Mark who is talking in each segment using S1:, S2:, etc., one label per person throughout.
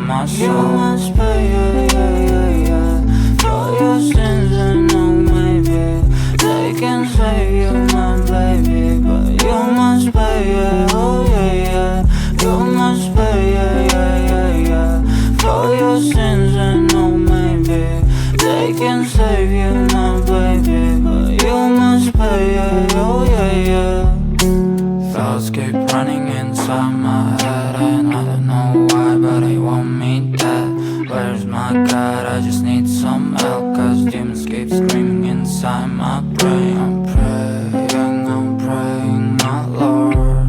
S1: my soul.
S2: You must pay, for your sins. I know maybe they can save you, my baby, but you must pay, oh yeah. You must pay, for your sins. I know maybe they can save you, my baby, but you must pay, oh yeah.
S1: Thoughts keep running inside my head, and I don't know why, but they want me dead. Where's my God? I just need some help, cause demons keep screaming inside my brain. I'm praying, my Lord.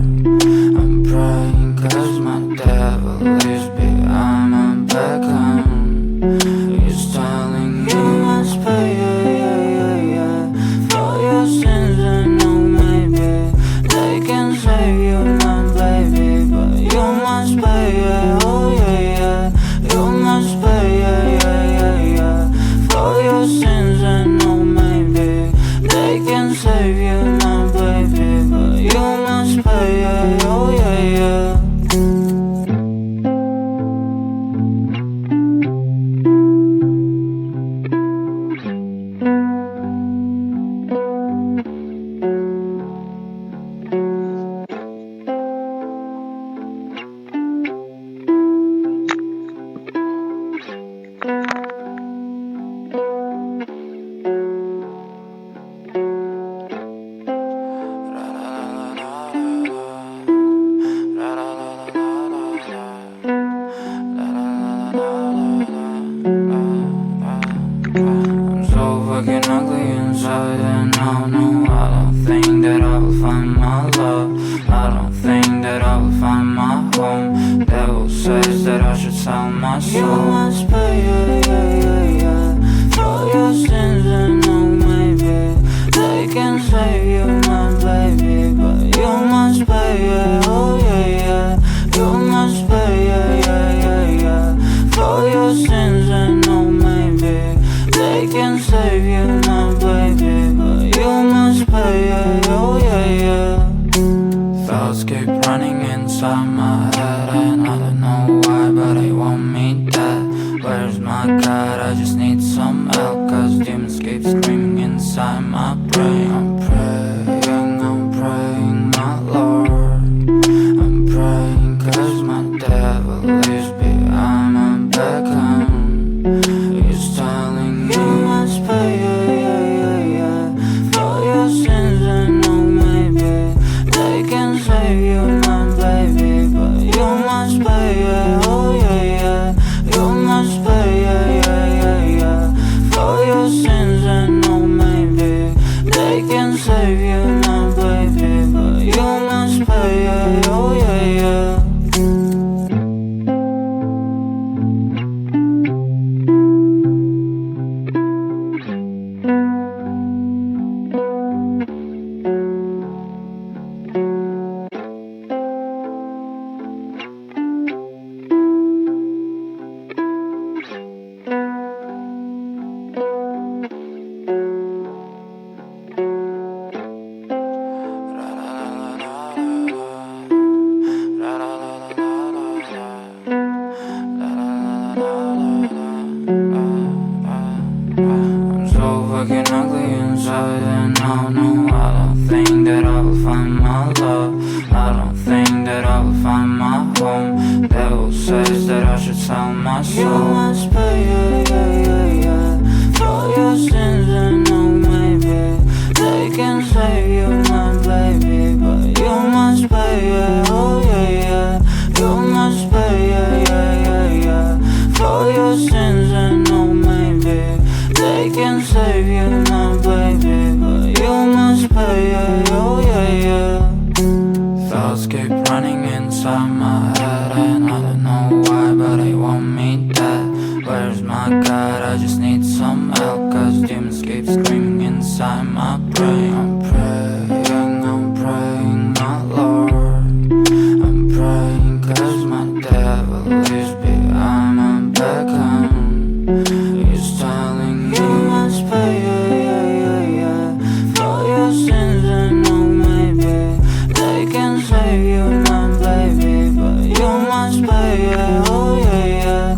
S1: I'm praying cause my devil is behind my back. He's telling me
S2: you must pay, for your sins. I know maybe they can save you, my baby, but you must pay, oh yeah. You must pay, for your sins. I know maybe they can save you, my baby, but you must pay, oh yeah.
S1: I'm so fucking ugly inside, and I don't think that I will find my love. I don't think that I will find my home. Devil says that I should sell my
S2: You
S1: soul.
S2: must pay, for your sins. I know maybe they can save you, my baby, but you must pay, oh yeah. You must pay, for your sins. I know maybe they can save you, my baby, but you must pay, oh yeah.
S1: Thoughts keep running inside my head, and I don't know why, but they want me dead. Where's my God? I just need some help, cause demons keep screaming inside my brain. I'm praying, my Lord. I'm praying cause my devil is behind my back. He's telling me
S2: you must pay, for your sins. I know maybe they can save you, my baby, but you must pay, oh yeah. You must pay, for your sins. I know maybe they can save you, my baby, but you must pay, oh yeah. I'm so fucking ugly inside, and I don't think that I will find my love. I don't think that I will find my home. Devil says that I should sell my soul. You must pay, for your sins. I know maybe they can save you, my baby, but you must pay, oh yeah. You must pay, for your sins. I know maybe they can save you, my baby, but you must pay, oh yeah. Thoughts keep running inside my head, and I don't know why, but they want me dead. Where's my God? I just need some help, cause demons keep screaming inside my brain. I'm praying, my Lord. I'm praying cause my devil is behind my back. He's telling me you must pay, for your sins. I know maybe they can save you, my baby, but you must pay, oh yeah.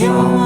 S1: so